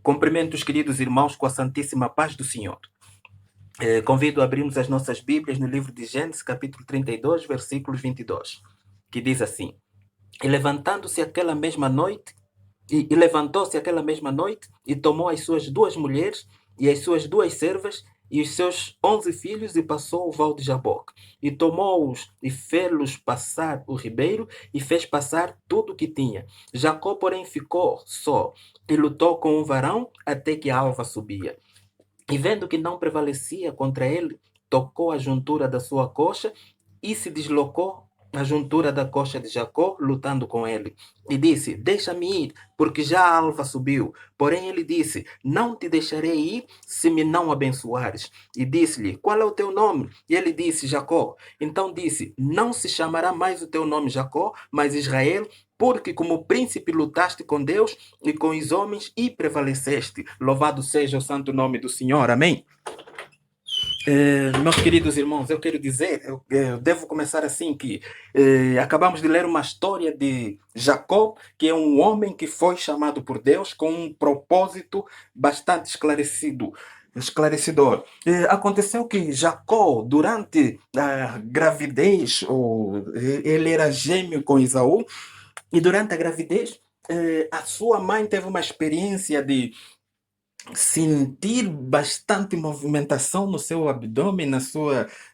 Cumprimento os queridos irmãos com a santíssima paz do Senhor. Convido a abrirmos as nossas Bíblias no livro de Gênesis, capítulo 32, versículos 22, que diz assim: E levantando-se aquela mesma noite, e levantou-se aquela mesma noite, e tomou as suas duas mulheres, e as suas duas servas, e os seus 11 filhos, e passou o val de Jaboque. E tomou-os, e fê-los passar o ribeiro, e fez passar tudo o que tinha. Jacó, porém, ficou só, e lutou com um varão, até que a alva subia. E vendo que não prevalecia contra ele, tocou a juntura da sua coxa, e se deslocou a juntura da coxa de Jacó, lutando com ele. E disse: Deixa-me ir, porque já a alva subiu. Porém ele disse: Não te deixarei ir, se me não abençoares. E disse-lhe: Qual é o teu nome? E ele disse: Jacó. Então disse: Não se chamará mais o teu nome Jacó, mas Israel, porque como príncipe lutaste com Deus e com os homens e prevaleceste. Louvado seja o santo nome do Senhor. Amém. Meus queridos irmãos, eu quero dizer, eu devo começar assim, que acabamos de ler uma história de Jacó, que é um homem que foi chamado por Deus com um propósito bastante esclarecedor. Aconteceu que Jacó, durante a gravidez, ele era gêmeo com Esaú, e durante a gravidez, a sua mãe teve uma experiência de sentir bastante movimentação no seu abdômen,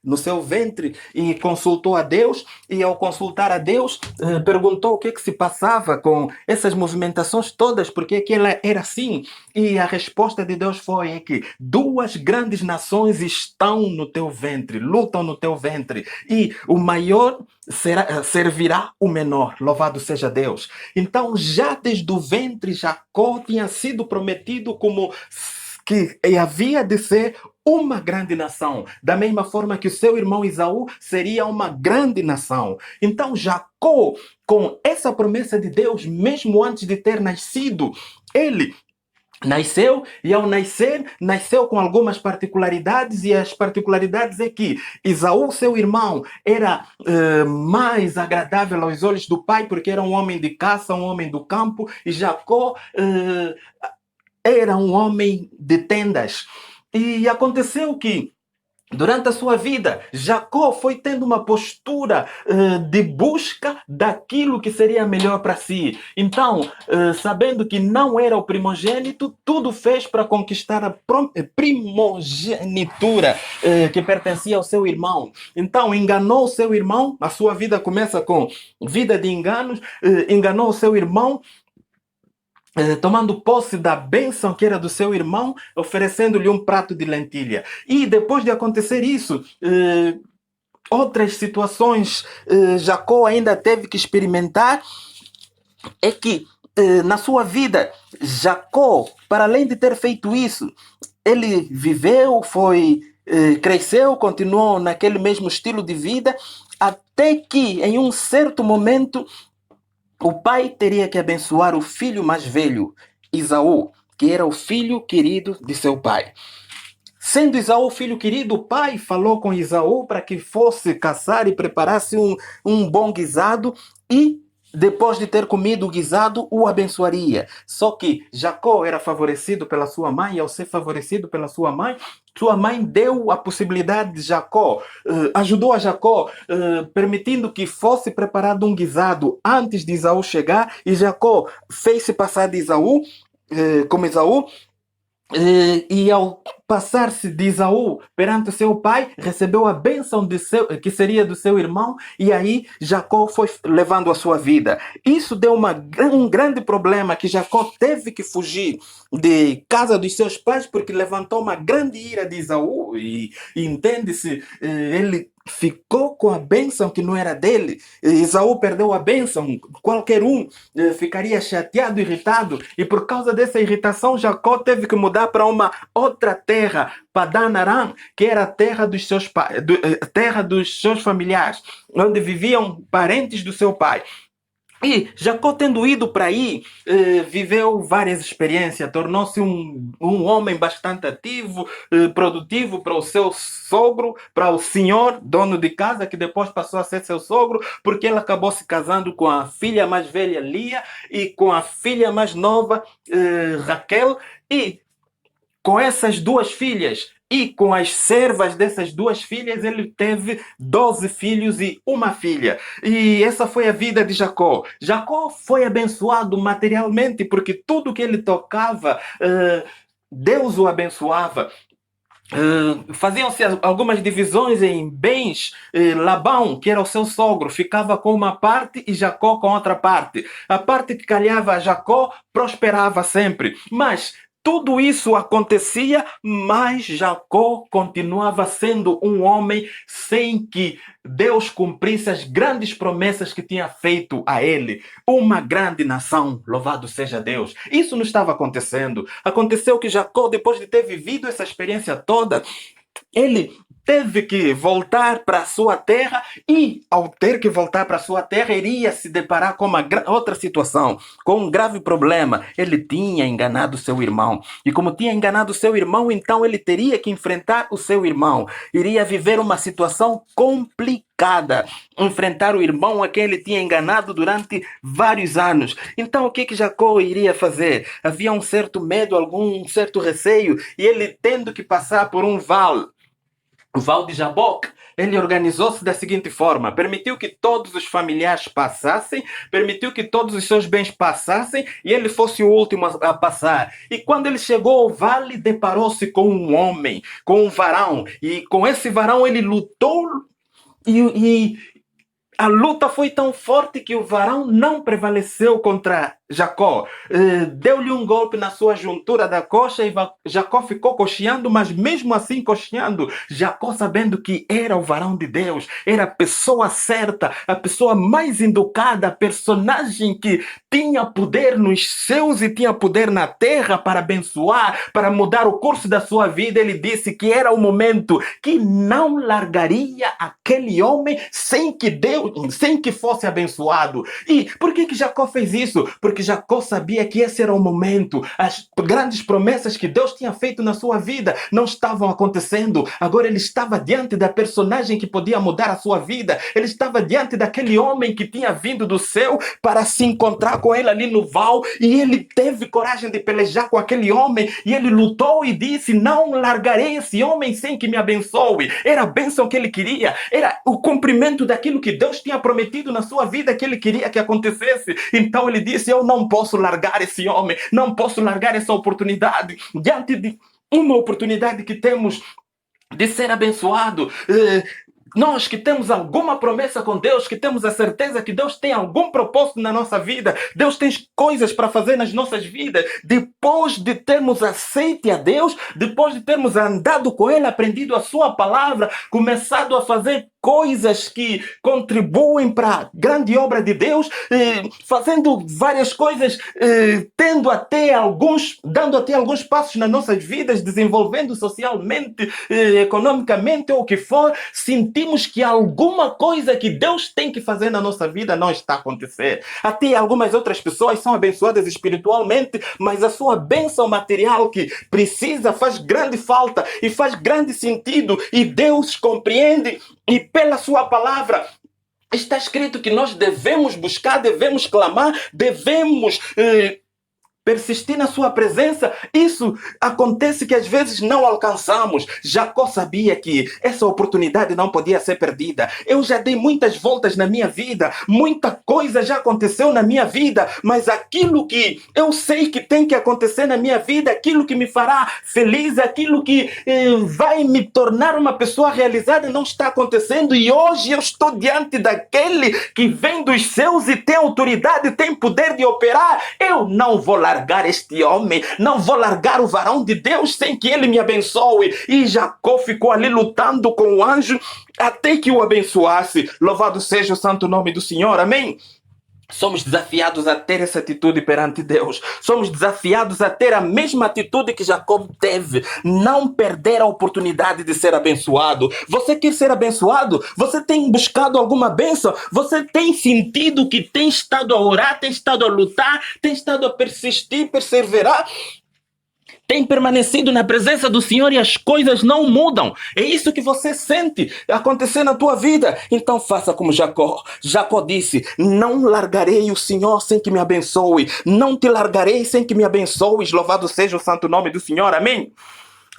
no seu ventre, e consultou a Deus, e ao consultar a Deus, perguntou o que que se passava com essas movimentações todas, porque que ela era assim, e a resposta de Deus foi que duas grandes nações estão no teu ventre, lutam no teu ventre, e o maior servirá o menor, louvado seja Deus. Então, já desde o ventre, Jacó tinha sido prometido como que havia de ser uma grande nação, da mesma forma que o seu irmão Esaú seria uma grande nação. Então, Jacó, com essa promessa de Deus, mesmo antes de ter nascido, ele nasceu, e ao nascer, nasceu com algumas particularidades, e as particularidades é que Esaú, seu irmão, era mais agradável aos olhos do pai, porque era um homem de caça, um homem do campo, e Jacó era um homem de tendas. E aconteceu que durante a sua vida, Jacó foi tendo uma postura de busca daquilo que seria melhor para si. Então, sabendo que não era o primogênito, tudo fez para conquistar a primogenitura que pertencia ao seu irmão. Então, enganou o seu irmão, a sua vida começa com vida de enganos, enganou o seu irmão, tomando posse da bênção que era do seu irmão, oferecendo-lhe um prato de lentilha. E depois de acontecer isso, outras situações Jacó ainda teve que experimentar, é que na sua vida, Jacó, para além de ter feito isso, ele viveu, cresceu, continuou naquele mesmo estilo de vida, até que em um certo momento o pai teria que abençoar o filho mais velho, Esaú, que era o filho querido de seu pai. Sendo Esaú o filho querido, o pai falou com Esaú para que fosse caçar e preparasse um bom guisado, e depois de ter comido o guisado, o abençoaria. Só que Jacó era favorecido pela sua mãe, e ao ser favorecido pela sua mãe deu a possibilidade de Jacó, ajudou a Jacó, permitindo que fosse preparado um guisado antes de Esaú chegar, e Jacó fez-se passar de Esaú, como Esaú, e ao passar-se de Esaú perante o seu pai, recebeu a bênção que seria do seu irmão, e aí Jacó foi levando a sua vida. Isso deu um grande problema, que Jacó teve que fugir de casa dos seus pais, porque levantou uma grande ira de Esaú, e entende-se, ele ficou com a bênção que não era dele. Esaú perdeu a bênção, qualquer um ficaria chateado, irritado, e por causa dessa irritação, Jacó teve que mudar para uma outra terra, Padan Aram, que era a terra terra dos seus familiares, onde viviam parentes do seu pai. E Jacó, tendo ido para aí, viveu várias experiências, tornou-se um homem bastante ativo, produtivo para o seu sogro, para o senhor, dono de casa, que depois passou a ser seu sogro, porque ele acabou se casando com a filha mais velha, Lia, e com a filha mais nova, Raquel, e com essas duas filhas e com as servas dessas duas filhas, ele teve 12 filhos e uma filha. E essa foi a vida de Jacó. Jacó foi abençoado materialmente, porque tudo que ele tocava, Deus o abençoava. Faziam-se algumas divisões em bens. Labão, que era o seu sogro, ficava com uma parte e Jacó com outra parte. A parte que calhava a Jacó prosperava sempre. Mas tudo isso acontecia, mas Jacó continuava sendo um homem sem que Deus cumprisse as grandes promessas que tinha feito a ele. Uma grande nação, louvado seja Deus. Isso não estava acontecendo. Aconteceu que Jacó, depois de ter vivido essa experiência toda, ele teve que voltar para a sua terra e, ao ter que voltar para a sua terra, iria se deparar com uma outra situação, com um grave problema. Ele tinha enganado seu irmão. E como tinha enganado seu irmão, então ele teria que enfrentar o seu irmão. Iria viver uma situação complicada. Enfrentar o irmão a quem ele tinha enganado durante vários anos. Então o que Jacó iria fazer? Havia um certo medo, algum certo receio, e ele tendo que passar por um vale. O Val de Jaboque, ele organizou-se da seguinte forma: permitiu que todos os familiares passassem, permitiu que todos os seus bens passassem e ele fosse o último a passar. E quando ele chegou ao vale, deparou-se com um homem, com um varão, e com esse varão ele lutou e a luta foi tão forte que o varão não prevaleceu contra Jacó. Deu-lhe um golpe na sua juntura da coxa e Jacó ficou coxeando, mas mesmo assim coxeando, Jacó, sabendo que era o varão de Deus, era a pessoa certa, a pessoa mais educada, a personagem que tinha poder nos céus e tinha poder na terra para abençoar, para mudar o curso da sua vida, ele disse que era o momento que não largaria aquele homem sem que Deus, sem que fosse abençoado. E por que Jacó fez isso? Porque Jacó sabia que esse era o momento. As grandes promessas que Deus tinha feito na sua vida não estavam acontecendo. Agora ele estava diante da personagem que podia mudar a sua vida. Ele estava diante daquele homem que tinha vindo do céu para se encontrar com ele ali no val. E ele teve coragem de pelejar com aquele homem. E ele lutou e disse: não largarei esse homem sem que me abençoe. Era a bênção que ele queria. Era o cumprimento daquilo que Deus tinha prometido na sua vida que ele queria que acontecesse. Então ele disse: eu não posso largar esse homem, não posso largar essa oportunidade, diante de uma oportunidade que temos de ser abençoado. Nós que temos alguma promessa com Deus, que temos a certeza que Deus tem algum propósito na nossa vida, Deus tem coisas para fazer nas nossas vidas, depois de termos aceito a Deus, depois de termos andado com Ele, aprendido a sua palavra, começado a fazer coisas que contribuem para a grande obra de Deus, fazendo várias coisas, dando até alguns passos nas nossas vidas, desenvolvendo socialmente, economicamente ou o que for, sentimos que alguma coisa que Deus tem que fazer na nossa vida não está acontecendo. Até algumas outras pessoas são abençoadas espiritualmente, mas a sua bênção material que precisa faz grande falta e faz grande sentido, e Deus compreende. E pela sua palavra está escrito que nós devemos buscar, devemos clamar, devemos persistir na sua presença. Isso acontece que às vezes não alcançamos. Jacó sabia que essa oportunidade não podia ser perdida. Eu já dei muitas voltas na minha vida, muita coisa já aconteceu na minha vida, mas aquilo que eu sei que tem que acontecer na minha vida, aquilo que me fará feliz, aquilo que vai me tornar uma pessoa realizada, não está acontecendo. E hoje eu estou diante daquele que vem dos céus e tem autoridade, tem poder de operar. Eu não vou largar este homem, não vou largar o varão de Deus sem que ele me abençoe. E Jacó ficou ali lutando com o anjo até que o abençoasse. Louvado seja o santo nome do Senhor, amém? Somos desafiados a ter essa atitude perante Deus. Somos desafiados a ter a mesma atitude que Jacó teve. Não perder a oportunidade de ser abençoado. Você quer ser abençoado? Você tem buscado alguma bênção? Você tem sentido que tem estado a orar, tem estado a lutar, tem estado a persistir, perseverar? Tem permanecido na presença do Senhor e as coisas não mudam. É isso que você sente acontecer na tua vida. Então faça como Jacó. Jacó disse: não largarei o Senhor sem que me abençoe. Não te largarei sem que me abençoes. Louvado seja o santo nome do Senhor. Amém?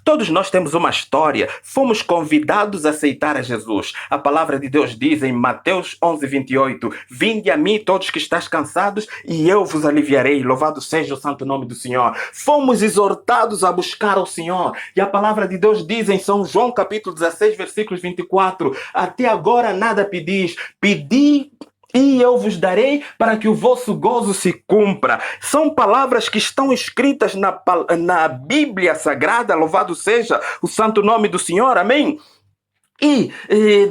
Todos nós temos uma história. Fomos convidados a aceitar a Jesus. A palavra de Deus diz em Mateus 11:28: vinde a mim todos que estáis cansados e eu vos aliviarei. Louvado seja o santo nome do Senhor. Fomos exortados a buscar ao Senhor. E a palavra de Deus diz em São João capítulo 16, versículos 24: até agora nada pedis. Pedi e eu vos darei para que o vosso gozo se cumpra. São palavras que estão escritas na Bíblia Sagrada. Louvado seja o santo nome do Senhor. Amém? E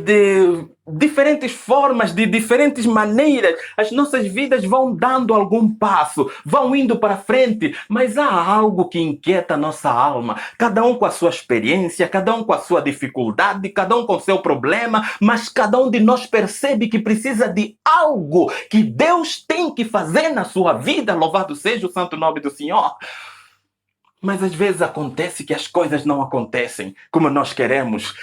de diferentes formas, de diferentes maneiras, as nossas vidas vão dando algum passo, vão indo para frente, mas há algo que inquieta a nossa alma. Cada um com a sua experiência, cada um com a sua dificuldade, cada um com o seu problema, mas cada um de nós percebe que precisa de algo que Deus tem que fazer na sua vida. Louvado seja o santo nome do Senhor. Mas às vezes acontece que as coisas não acontecem como nós queremos.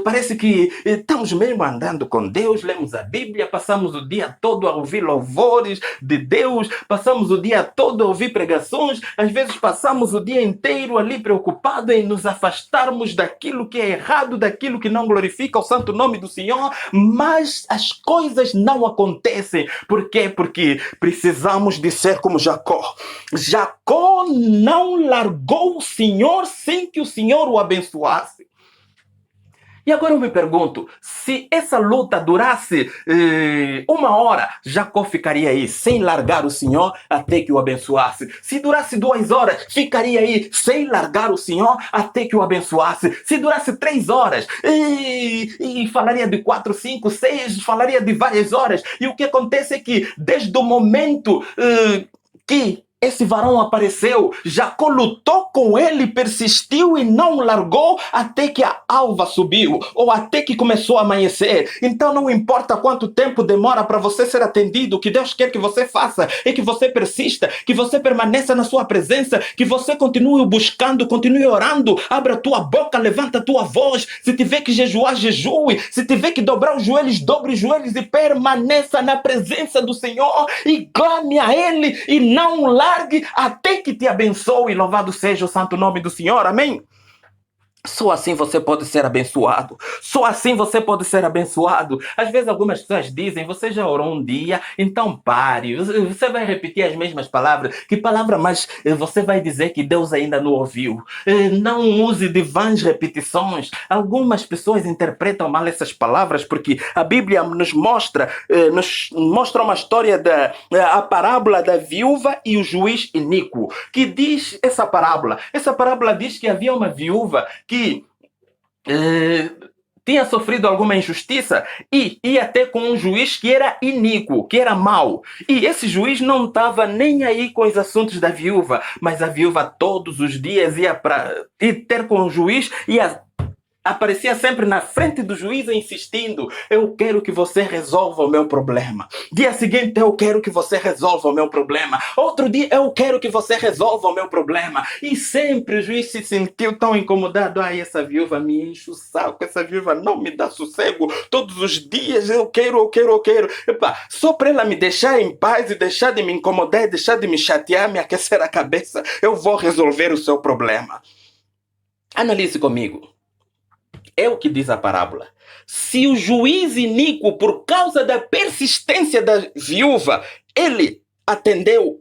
Parece que estamos mesmo andando com Deus, lemos a Bíblia, passamos o dia todo a ouvir louvores de Deus, passamos o dia todo a ouvir pregações, às vezes passamos o dia inteiro ali preocupado em nos afastarmos daquilo que é errado, daquilo que não glorifica o santo nome do Senhor, mas as coisas não acontecem. Por quê? Porque precisamos de ser como Jacó. Jacó não largou o Senhor sem que o Senhor o abençoasse. E agora eu me pergunto, se essa luta durasse 1 hora, Jacó ficaria aí sem largar o Senhor até que o abençoasse. Se durasse 2 horas, ficaria aí sem largar o Senhor até que o abençoasse. Se durasse 3 horas, e falaria de 4, 5, 6, falaria de várias horas. E o que acontece é que desde o momento que esse varão apareceu, Jacó lutou com ele, persistiu e não largou até que a alva subiu ou até que começou a amanhecer. Então não importa quanto tempo demora para você ser atendido, o que Deus quer que você faça é que você persista, que você permaneça na sua presença, que você continue buscando, continue orando, abra a tua boca, levanta a tua voz. Se tiver que jejuar, jejue. Se tiver que dobrar os joelhos, dobre os joelhos e permaneça na presença do Senhor e clame a Ele e não largue até que te abençoe. Louvado seja o santo nome do Senhor. Amém? Só assim você pode ser abençoado. Só assim você pode ser abençoado. Às vezes algumas pessoas dizem: você já orou um dia, então pare. Você vai repetir as mesmas palavras. Que palavra mais você vai dizer que Deus ainda não ouviu? Não use de vãs repetições. Algumas pessoas interpretam mal essas palavras porque a Bíblia nos mostra uma história a parábola da viúva e o juiz iníquo. Que diz essa parábola? Essa parábola diz que havia uma viúva que tinha sofrido alguma injustiça e ia ter com um juiz que era iníquo, que era mau. E esse juiz não estava nem aí com os assuntos da viúva, mas a viúva todos os dias ia ter com o juiz e aparecia sempre na frente do juiz insistindo: eu quero que você resolva o meu problema. Dia seguinte: eu quero que você resolva o meu problema. Outro dia: eu quero que você resolva o meu problema. E sempre o juiz se sentiu tão incomodado: ai, essa viúva me enche o saco, essa viúva não me dá sossego. Todos os dias eu quero. Só para ela me deixar em paz e deixar de me incomodar, deixar de me chatear, me aquecer a cabeça, eu vou resolver o seu problema. Analise comigo. É o que diz a parábola. Se o juiz iníquo, por causa da persistência da viúva, ele atendeu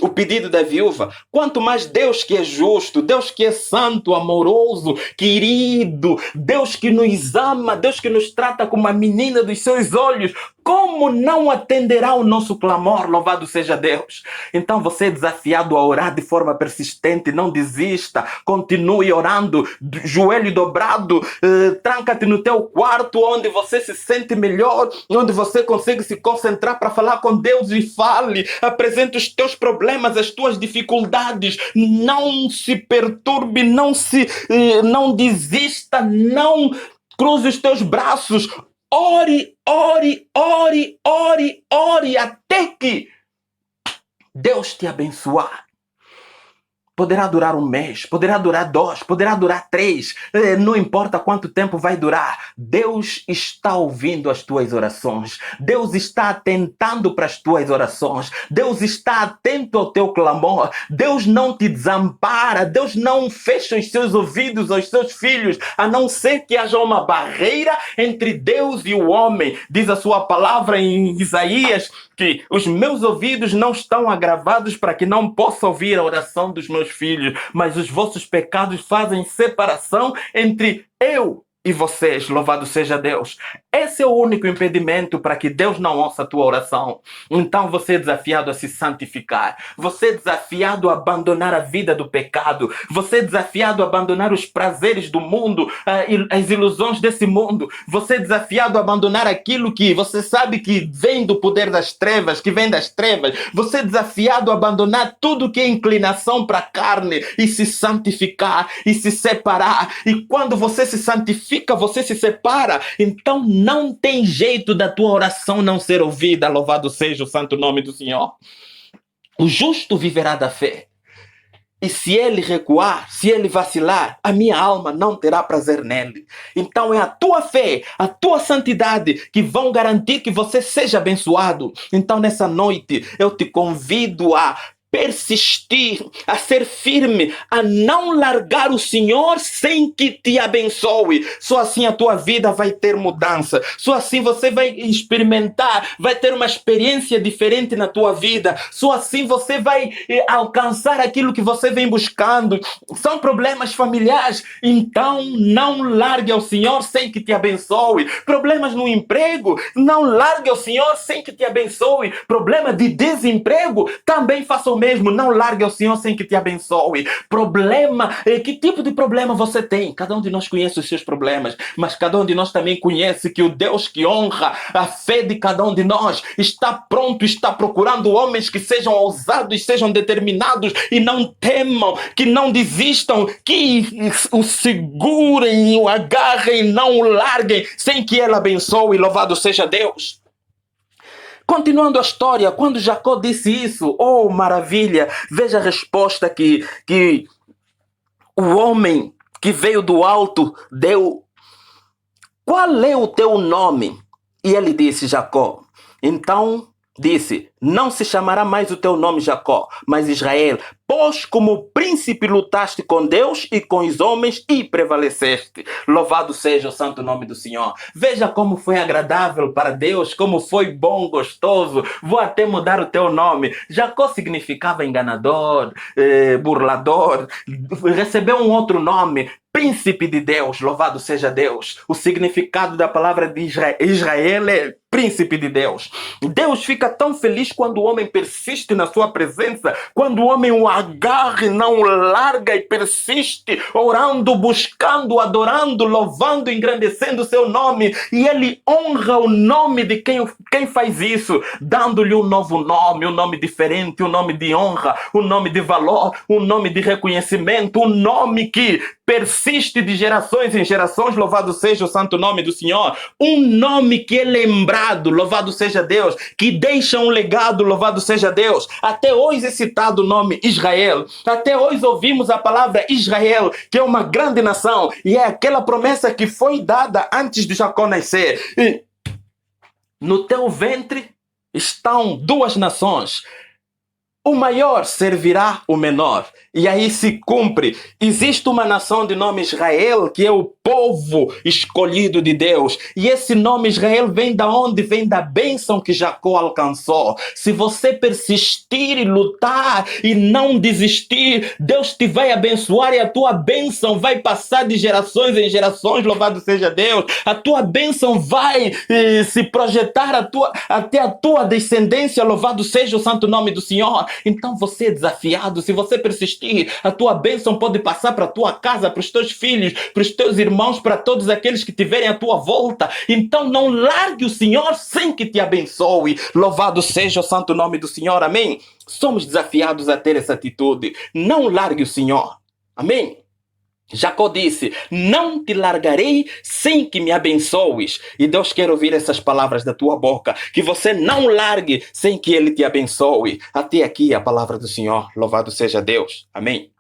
o pedido da viúva, quanto mais Deus que é justo, Deus que é santo, amoroso, querido, Deus que nos ama, Deus que nos trata como a menina dos seus olhos, como não atenderá o nosso clamor? Louvado seja Deus. Então você é desafiado a orar de forma persistente, não desista, continue orando, joelho dobrado, tranca-te no teu quarto onde você se sente melhor, onde você consegue se concentrar para falar com Deus e fale, apresente os teus problemas, as tuas dificuldades, não se perturbe, não desista, não cruze os teus braços, ore, ore, ore, ore, ore, até que Deus te abençoar. Poderá durar 1 mês, poderá durar 2, poderá durar 3, não importa quanto tempo vai durar. Deus está ouvindo as tuas orações. Deus está atentando para as tuas orações. Deus está atento ao teu clamor. Deus não te desampara. Deus não fecha os seus ouvidos aos seus filhos, a não ser que haja uma barreira entre Deus e o homem. Diz a sua palavra em Isaías que os meus ouvidos não estão agravados para que não possa ouvir a oração dos meus filhos, mas os vossos pecados fazem separação entre eu e vocês. Louvado seja Deus. Esse é o único impedimento para que Deus não ouça a tua oração. Então você é desafiado a se santificar. Você é desafiado a abandonar a vida do pecado. Você é desafiado a abandonar os prazeres do mundo, as ilusões desse mundo. Você é desafiado a abandonar aquilo que você sabe que vem do poder das trevas, que vem das trevas. Você é desafiado a abandonar tudo que é inclinação para a carne e se santificar e se separar. E quando você se santifica, você se separa. Então não tem jeito da tua oração não ser ouvida. Louvado seja o santo nome do Senhor. O justo viverá da fé. E se ele recuar, se ele vacilar, a minha alma não terá prazer nele. Então é a tua fé, a tua santidade que vão garantir que você seja abençoado. Então nessa noite eu te convido a persistir, a ser firme, a não largar o Senhor sem que te abençoe. Só assim a tua vida vai ter mudança. Só assim você vai experimentar, vai ter uma experiência diferente na tua vida. Só assim você vai alcançar aquilo que você vem buscando. São problemas familiares, então não largue ao Senhor sem que te abençoe. Problemas no emprego, não largue ao Senhor sem que te abençoe. Problema de desemprego, também faça o mesmo. Não largue ao Senhor sem que te abençoe. Problema, que tipo de problema você tem? Cada um de nós conhece os seus problemas, mas cada um de nós também conhece que o Deus que honra a fé de cada um de nós está pronto, está procurando homens que sejam ousados, sejam determinados e não temam, que não desistam, que o segurem, o agarrem, não o larguem sem que ele abençoe. Louvado seja Deus. Continuando a história, quando Jacó disse isso, oh maravilha, veja a resposta que o homem que veio do alto deu. Qual é o teu nome? E ele disse, Jacó. Então disse, não se chamará mais o teu nome Jacó, mas Israel, pois como príncipe lutaste com Deus e com os homens e prevaleceste. Louvado seja o santo nome do Senhor. Veja como foi agradável para Deus, como foi bom, gostoso. Vou até mudar o teu nome. Jacó significava enganador, burlador. Recebeu um outro nome, príncipe de Deus. Louvado seja Deus. O significado da palavra de Israel é príncipe de Deus. Deus fica tão feliz quando o homem persiste na sua presença, quando o homem o agarra e não o larga e persiste, orando, buscando, adorando, louvando, engrandecendo o seu nome. E ele honra o nome de quem faz isso, dando-lhe um novo nome, um nome diferente, um nome de honra, um nome de valor, um nome de reconhecimento, um nome que persiste de gerações em gerações. Louvado seja o santo nome do Senhor. Um nome que é lembrado, louvado seja Deus, que deixa um legado, louvado seja Deus. Até hoje é citado o nome Israel. Até hoje ouvimos a palavra Israel, que é uma grande nação, e é aquela promessa que foi dada antes de Jacó nascer. E no teu ventre estão 2 nações. O maior servirá o menor. E aí se cumpre. Existe uma nação de nome Israel, que é o povo escolhido de Deus. E esse nome Israel vem da onde? Vem da bênção que Jacó alcançou. Se você persistir e lutar e não desistir, Deus te vai abençoar e a tua bênção vai passar de gerações em gerações, louvado seja Deus. A tua bênção vai se projetar até a tua descendência, louvado seja o santo nome do Senhor. Então você é desafiado, se você persistir, a tua bênção pode passar para a tua casa, para os teus filhos, para os teus irmãos, para todos aqueles que tiverem à tua volta. Então não largue o Senhor sem que te abençoe. Louvado seja o santo nome do Senhor, amém? Somos desafiados a ter essa atitude. Não largue o Senhor, amém? Jacó disse, não te largarei sem que me abençoes. E Deus quer ouvir essas palavras da tua boca, que você não largue sem que Ele te abençoe. Até aqui a palavra do Senhor, louvado seja Deus, amém?